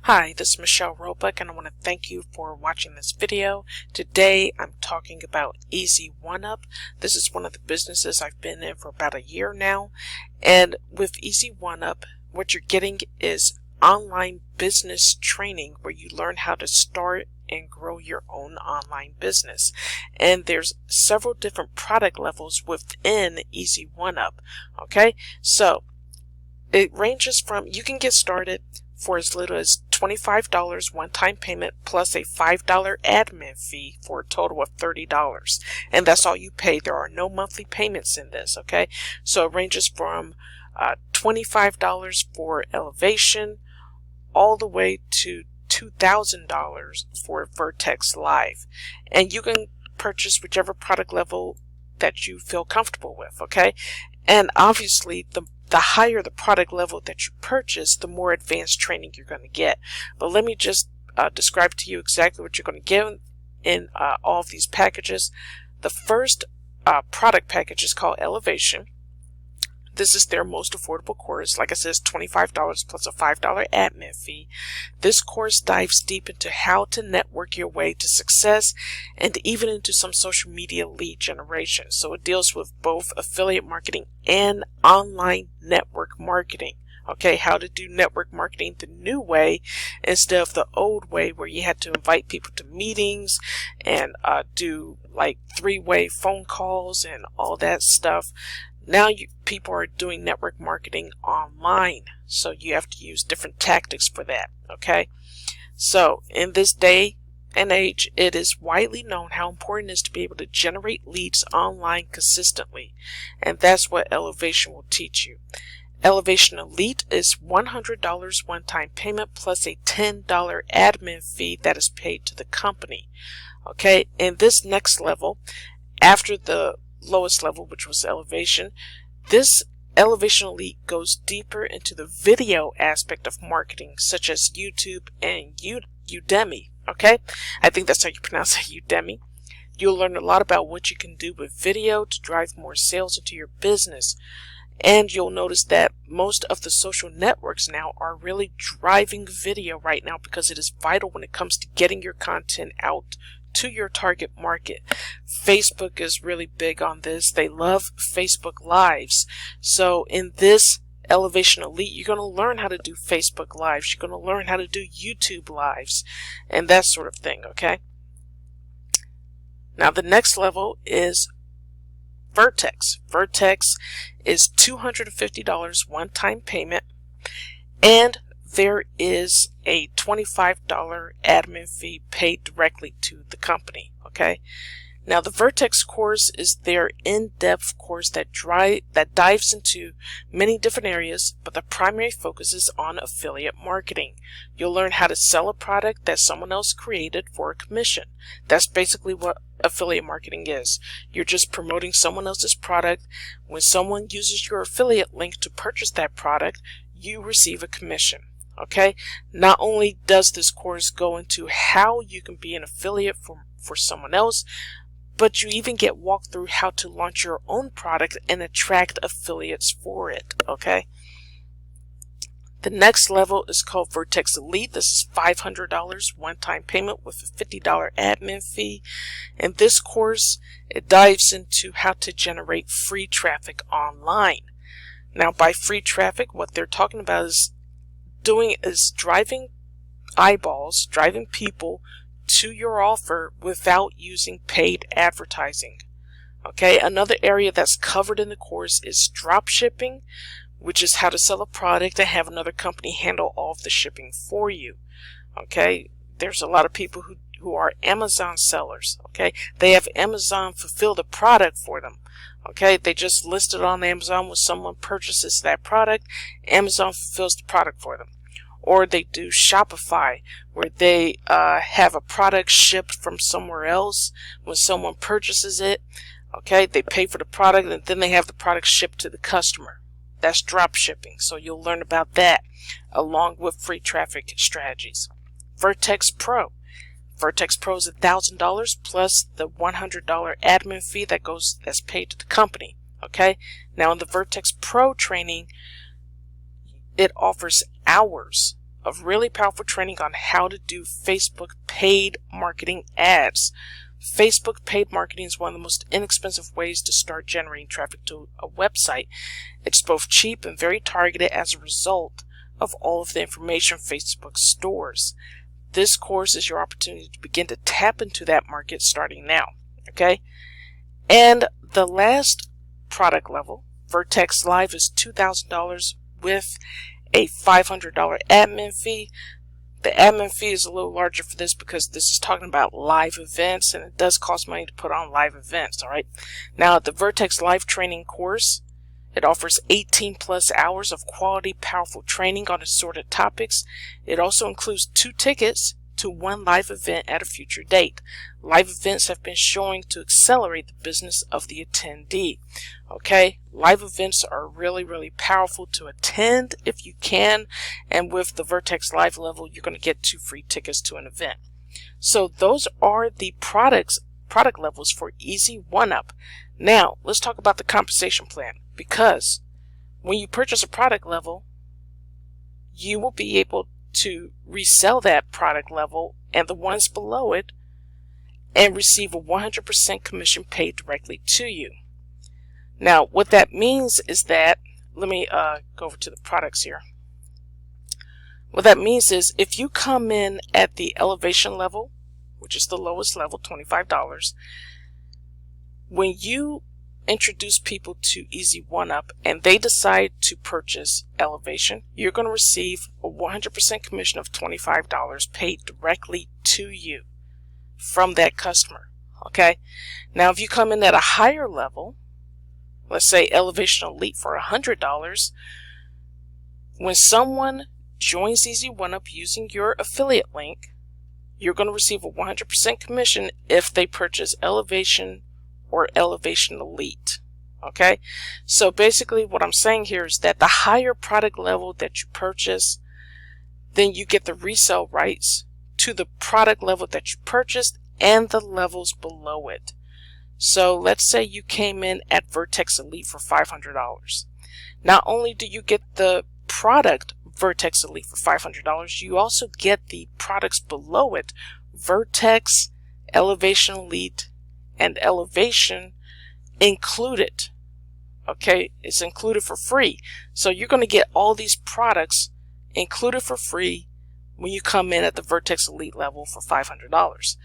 Hi, this is Michelle Roebuck, and I want to thank you for watching this video. Today I'm talking about Easy One Up. This is one of the businesses I've been in for about a year now, and with Easy One Up, what you're getting is online business training where you learn how to start and grow your own online business. And there's several different product levels within Easy One Up. Okay, so it ranges from, you can get started for as little as $25 one-time payment plus a $5 admin fee for a total of $30. And that's all you pay. There are no monthly payments in this, okay? So it ranges from $25 for Elevation all the way to $2,000 for Vertex Live. And you can purchase whichever product level that you feel comfortable with, okay? And obviously, the higher the product level that you purchase, the more advanced training you're going to get. But let me just describe to you exactly what you're going to get in all of these packages. The first product package is called Elevation. This is their most affordable course. Like I said, it's $25 plus a $5 admin fee. This course dives deep into how to network your way to success and even into some social media lead generation. So it deals with both affiliate marketing and online network marketing. Okay, how to do network marketing the new way instead of the old way where you had to invite people to meetings and do like three-way phone calls and all that stuff. Now people are doing network marketing online, so you have to use different tactics for that, okay? So in this day and age, it is widely known how important it is to be able to generate leads online consistently, and that's what Elevation will teach you. Elevation Elite is $100 one-time payment plus a $10 admin fee that is paid to the company, okay? In this next level, after the lowest level, which was Elevation, this Elevation Elite goes deeper into the video aspect of marketing, such as YouTube and Udemy. Okay, I think that's how you pronounce it, Udemy. You'll learn a lot about what you can do with video to drive more sales into your business. And you'll notice that most of the social networks now are really driving video right now because it is vital when it comes to getting your content out to your target market. Facebook is really big on this. They love Facebook Lives. So in this Elevation Elite, you're going to learn how to do Facebook Lives. You're going to learn how to do YouTube Lives and that sort of thing, okay? Now the next level is Vertex. Vertex is $250 one-time payment, and there is a $25 admin fee paid directly to the company, okay? Now the Vertex course is their in-depth course that dives into many different areas, but the primary focus is on affiliate marketing. You'll learn how to sell a product that someone else created for a commission. That's basically what affiliate marketing is. You're just promoting someone else's product. When someone uses your affiliate link to purchase that product, you receive a commission. Okay, not only does this course go into how you can be an affiliate for someone else, but you even get walked through how to launch your own product and attract affiliates for it, okay? The next level is called Vertex Elite. This is $500 one-time payment with a $50 admin fee. And this course, it dives into how to generate free traffic online. Now, by free traffic, what they're talking about is driving eyeballs, driving people to your offer without using paid advertising. Okay, another area that's covered in the course is drop shipping, which is how to sell a product and have another company handle all of the shipping for you. Okay, there's a lot of people who are Amazon sellers. Okay, they have Amazon fulfill the product for them. Okay, they just list it on Amazon. When someone purchases that product, Amazon fulfills the product for them. Or they do Shopify, where they have a product shipped from somewhere else. When someone purchases it, okay, they pay for the product and then they have the product shipped to the customer. That's drop shipping. So you'll learn about that along with free traffic strategies. Vertex Pro. Vertex Pro is $1,000 plus the $100 admin fee that's paid to the company. Okay, now in the Vertex Pro training, it offers hours of really powerful training on how to do Facebook paid marketing ads. Facebook paid marketing is one of the most inexpensive ways to start generating traffic to a website. It's both cheap and very targeted as a result of all of the information Facebook stores. This course is your opportunity to begin to tap into that market starting now. Okay? And the last product level, Vertex Live, is $2,000 with a $500 admin fee. The admin fee is a little larger for this because this is talking about live events, and it does cost money to put on live events. All right. Now, the Vertex Live training course, it offers 18 plus hours of quality, powerful training on assorted topics. It also includes 2 tickets to one live event at a future date. Live events have been showing to accelerate the business of the attendee. Okay, live events are really powerful to attend if you can, and with the Vertex Live level, you're going to get 2 free tickets to an event. So those are the product levels for Easy One-Up. Now, let's talk about the compensation plan, because when you purchase a product level, you will be able to resell that product level and the ones below it and receive a 100% commission paid directly to you. Now, what that means is that, let me go over to the products here. What that means is if you come in at the elevation level, which is the lowest level, $25, when you introduce people to Easy One-Up and they decide to purchase elevation, you're going to receive a 100% commission of $25 paid directly to you from that customer. Okay, now if you come in at a higher level, let's say Elevation Elite for $100, when someone joins Easy One-Up using your affiliate link, you're going to receive a 100% commission if they purchase Elevation or Elevation Elite. Okay, so basically what I'm saying here is that the higher product level that you purchase, then you get the resale rights to the product level that you purchased and the levels below it. So let's say you came in at Vertex Elite for $500. Not only do you get the product Vertex Elite for $500, you also get the products below it, Vertex, Elevation Elite, and Elevation included. Okay, it's included for free. So you're going to get all these products included for free when you come in at the Vertex Elite level for $500.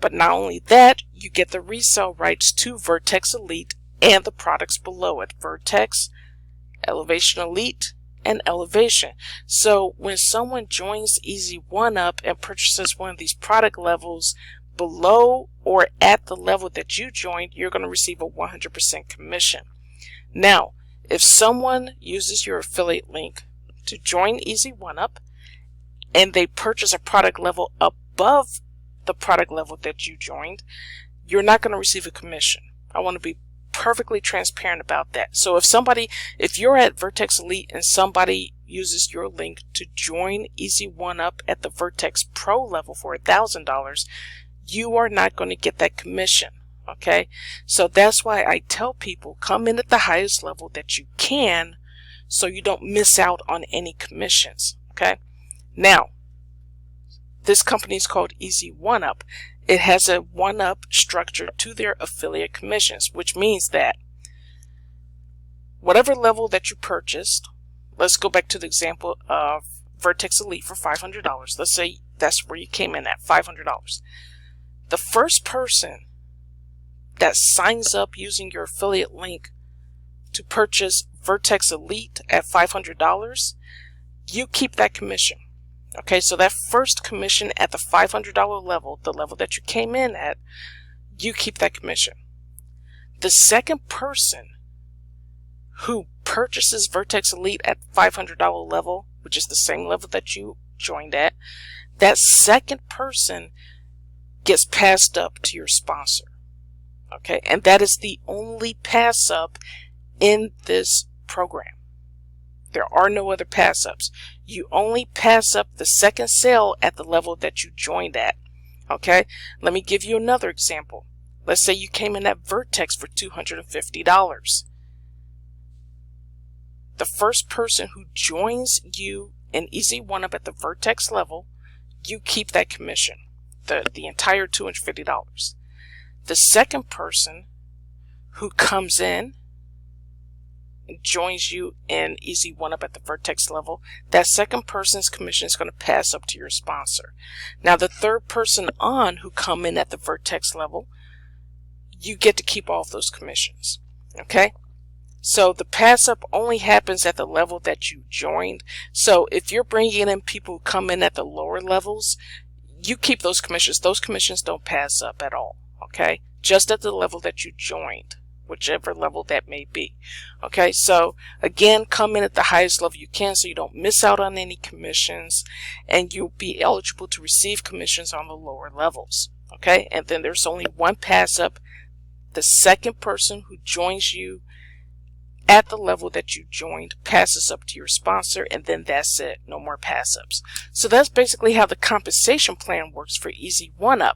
But not only that, you get the resale rights to Vertex Elite and the products below it, Vertex, Elevation Elite, and Elevation. So when someone joins Easy One-Up and purchases one of these product levels below or at the level that you joined, you're going to receive a 100% commission. Now, if someone uses your affiliate link to join Easy One-Up and they purchase a product level above the product level that you joined, you're not going to receive a commission. I want to be perfectly transparent about that. So if you're at Vertex Elite and somebody uses your link to join Easy One-Up at the Vertex Pro level for $1,000, you are not going to get that commission. Okay, so that's why I tell people come in at the highest level that you can so you don't miss out on any commissions. Okay, now this company is called Easy One-Up. It has a one-up structure to their affiliate commissions, which means that whatever level that you purchased, let's go back to the example of Vertex Elite for $500. Let's say that's where you came in at, $500. The first person that signs up using your affiliate link to purchase Vertex Elite at $500, you keep that commission. Okay, so that first commission at the $500 level, the level that you came in at, you keep that commission. The second person who purchases Vertex Elite at $500 level, which is the same level that you joined at, that second person gets passed up to your sponsor. Okay, and that is the only pass up in this program. There are no other pass ups. You only pass up the second sale at the level that you joined at. Okay, let me give you another example. Let's say you came in at Vertex for $250. The first person who joins you in Easy 1UP at the Vertex level, you keep that commission, the entire $250. The second person who comes in and joins you in Easy 1UP at the Vertex level, that second person's commission is going to pass up to your sponsor. Now the third person on who come in at the Vertex level, you get to keep all of those commissions. Okay? So the pass up only happens at the level that you joined. So if you're bringing in people who come in at the lower levels, you keep those commissions. Those commissions don't pass up at all. Okay? Just at the level that you joined, whichever level that may be. Okay? So again, come in at the highest level you can so you don't miss out on any commissions, and you'll be eligible to receive commissions on the lower levels. Okay? And then there's only one pass up. The second person who joins you at the level that you joined passes up to your sponsor, and then that's it. No more pass ups. So that's basically how the compensation plan works for Easy 1UP.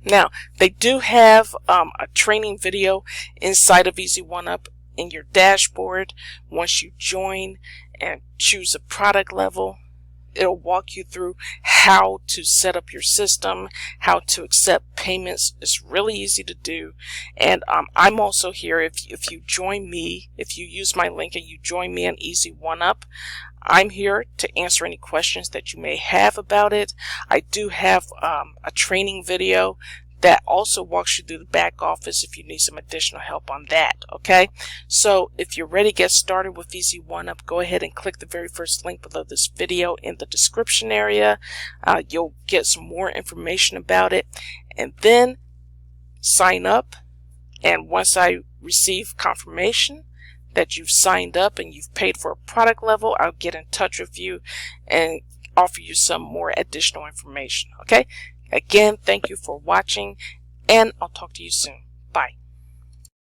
Now, they do have a training video inside of Easy 1UP in your dashboard. Once you join and choose a product level, it'll walk you through how to set up your system, how to accept payments. It's really easy to do. And I'm also here. If you join me, if you use my link and you join me on Easy 1UP, I'm here to answer any questions that you may have about it. I do have a training video that also walks you through the back office if you need some additional help on that. Okay, so if you're ready to get started with Easy 1UP, go ahead and click the very first link below this video in the description area. You'll get some more information about it, and then sign up. And once I receive confirmation that you've signed up and you've paid for a product level, I'll get in touch with you and offer you some more additional information. Okay, again, thank you for watching, and I'll talk to you soon. Bye.